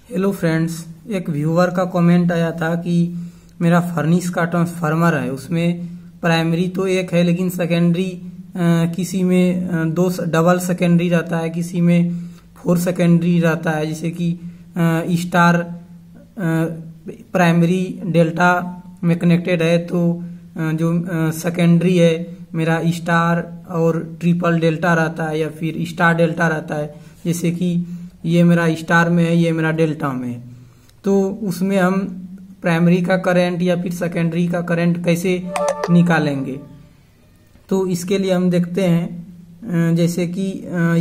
Hello friends, एक viewer का comment आया था कि मेरा फर्निश का ट्रांसफार्मर है, उसमें प्राइमरी तो एक है लेकिन सेकेंडरी किसी में दो डबल सेकेंडरी रहता है, किसी में 4 सेकेंडरी रहता है। जैसे कि स्टार प्राइमरी डेल्टा में कनेक्टेड है तो जो सेकेंडरी है मेरा स्टार और ट्रिपल डेल्टा रहता है या फिर स्टार डेल्टा रहता है। जैसे कि ये मेरा स्टार में है, ये मेरा डेल्टा में है, तो उसमें हम प्राइमरी का करंट या फिर सेकेंडरी का करंट कैसे निकालेंगे, तो इसके लिए हम देखते हैं। जैसे कि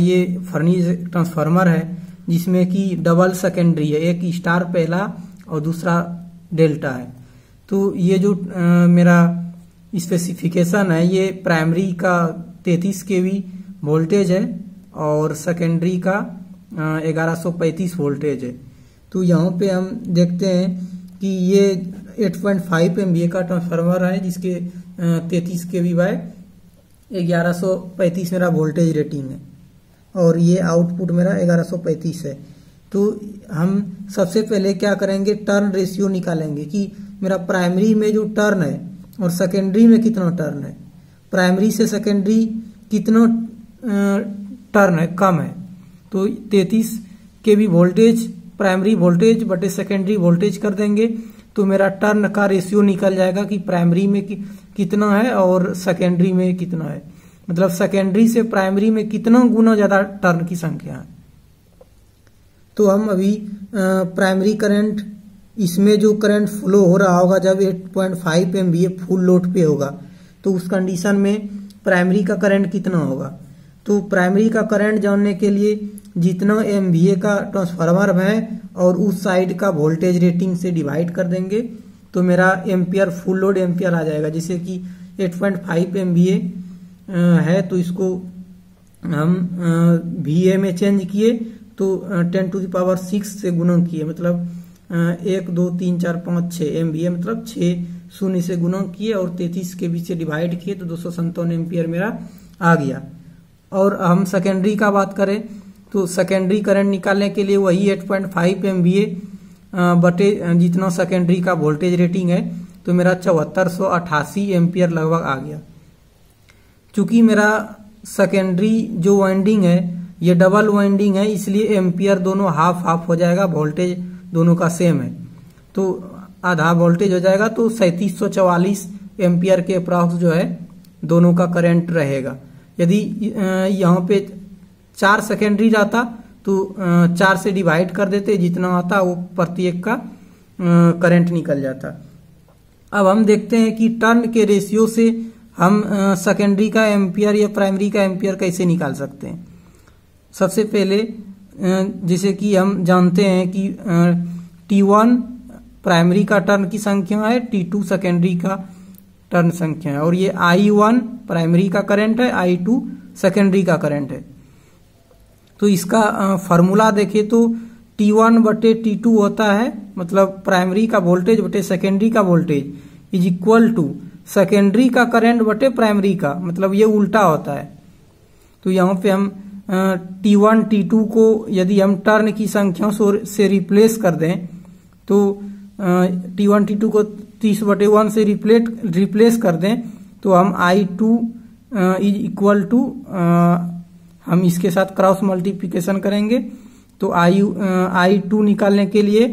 ये फर्निश ट्रांसफार्मर है जिसमें कि डबल सेकेंडरी है, एक स्टार पहला और दूसरा डेल्टा है। तो ये जो मेरा स्पेसिफिकेशन है, ये प्राइमरी का 33 kV वोल्टेज है और सेकेंडरी का 1135 वोल्टेज है। तो यहाँ पे हम देखते हैं कि ये 8.5 MVA का ट्रांसफार्मर है जिसके 33 kV बाय 1135 मेरा वोल्टेज रेटिंग है और ये आउटपुट मेरा 1135 है। तो हम सबसे पहले क्या करेंगे, टर्न रेशियो निकालेंगे कि मेरा प्राइमरी में जो टर्न है और सेकेंडरी में कितना टर्न है, प्राइमरी से सेकेंडरी कितना टर्न है, कम है। तो 33 kV वोल्टेज प्राइमरी वोल्टेज बटे सेकेंडरी वोल्टेज कर देंगे तो मेरा टर्न का रेशियो निकल जाएगा कि प्राइमरी में कितना है और सेकेंडरी में कितना है, मतलब सेकेंडरी से प्राइमरी में कितना गुना ज्यादा टर्न की संख्या है। तो हम अभी प्राइमरी करंट, इसमें जो करंट फ्लो हो रहा होगा जब 8.5 MVA फुल लोड पे होगा तो उस कंडीशन में प्राइमरी का करंट कितना होगा। तो प्राइमरी का करंट जानने के लिए जितना MVA का ट्रांसफार्मर है और उस साइड का वोल्टेज रेटिंग से डिवाइड कर देंगे तो मेरा एम्पियर फुल लोड एम्पियर आ जाएगा। जैसे कि 8.5 MVA है तो इसको हम VA में चेंज किए तो 10⁶ से गुणा किए, मतलब 1 2 3 4 5 6 MVA मतलब 6 शून्य से गुणा किए और 33 के बीच से डिवाइड किए तो 257 एम्पियर मेरा आ गया। और हम सेकेंडरी का बात करें तो सेकेंडरी करंट निकालने के लिए वही 8.5 MVA बटे जितना सेकेंडरी का वोल्टेज रेटिंग है तो मेरा 7488 एम्पियर लगभग आ गया। चूंकि मेरा सेकेंडरी जो वाइंडिंग है ये डबल वाइंडिंग है इसलिए एम्पियर दोनों हाफ हाफ हो जाएगा, वोल्टेज दोनों का सेम है तो आधा वोल्टेज हो जाएगा। तो 3744 एम्पियर के अप्रॉक्स जो है दोनों का करंट रहेगा। यदि यहाँ पे 4 सेकेंडरी रहता तो 4 से डिवाइड कर देते, जितना आता वो प्रत्येक का करंट निकल जाता। अब हम देखते हैं कि टर्न के रेशियो से हम सेकेंडरी का एम्पियर या प्राइमरी का एम्पियर कैसे निकाल सकते हैं। सबसे पहले जैसे कि हम जानते हैं कि T1 प्राइमरी का टर्न की संख्या है, T2 सेकेंडरी का टर्न संख्या है और ये I1 प्राइमरी का करंट है, I2 सेकेंडरी का करंट है। तो इसका फॉर्मूला देखें तो T1 बटे T2 होता है, मतलब प्राइमरी का वोल्टेज बटे सेकेंडरी का voltage is equal to secondary का करंट बटे प्राइमरी का, मतलब ये उल्टा होता है। तो यहाँ पे हम T1 T2 को यदि हम टर्न की संख्या से रिप्लेस कर दें तो T1 T2 को 30/1 से रिप्लेस कर दें तो हम I2 इज इक्वल टू, हम इसके साथ क्रॉस मल्टीप्लिकेशन करेंगे तो I2 निकालने के लिए,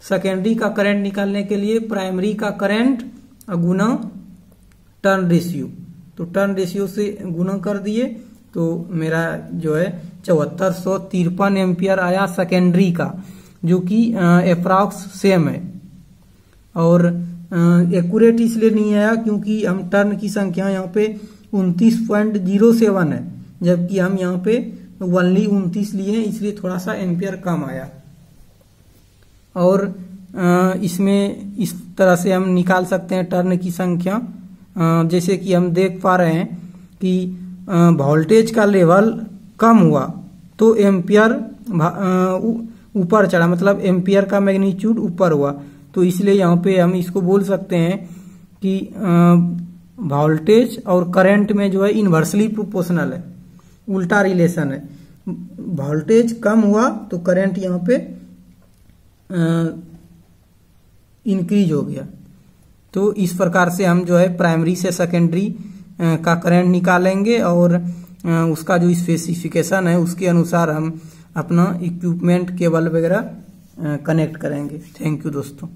सेकेंडरी का करंट निकालने के लिए प्राइमरी का करंट गुना टर्न रेशियो, तो टर्न रेशियो से गुना कर दिए तो मेरा जो है 7453 एम्पियर आया सेकेंडरी का, जो कि अप्रॉक्स सेम है। और एक्यूरेट इसलिए नहीं आया क्योंकि हम टर्न की संख्या यहाँ पे 29.07 है, जबकि हम यहाँ पे ओनली 29 लिए हैं इसलिए थोड़ा सा एम्पियर कम आया। और इसमें इस तरह से हम निकाल सकते हैं टर्न की संख्या। जैसे कि हम देख पा रहे हैं कि वोल्टेज का लेवल कम हुआ तो एम्पियर ऊपर चढ़ा, मतलब एम्पियर का मैग्नीट्यूड ऊपर हुआ। तो इसलिए यहाँ पे हम इसको बोल सकते हैं कि वोल्टेज और करंट में जो है इनवर्सली प्रोपोर्शनल है, उल्टा रिलेशन है। वोल्टेज कम हुआ तो करंट यहाँ पे इंक्रीज हो गया। तो इस प्रकार से हम जो है प्राइमरी से सेकेंडरी का करंट निकालेंगे और उसका जो स्पेसिफिकेशन है उसके अनुसार हम अपना इक्विपमेंट केबल वगैरह कनेक्ट करेंगे। थैंक यू दोस्तों।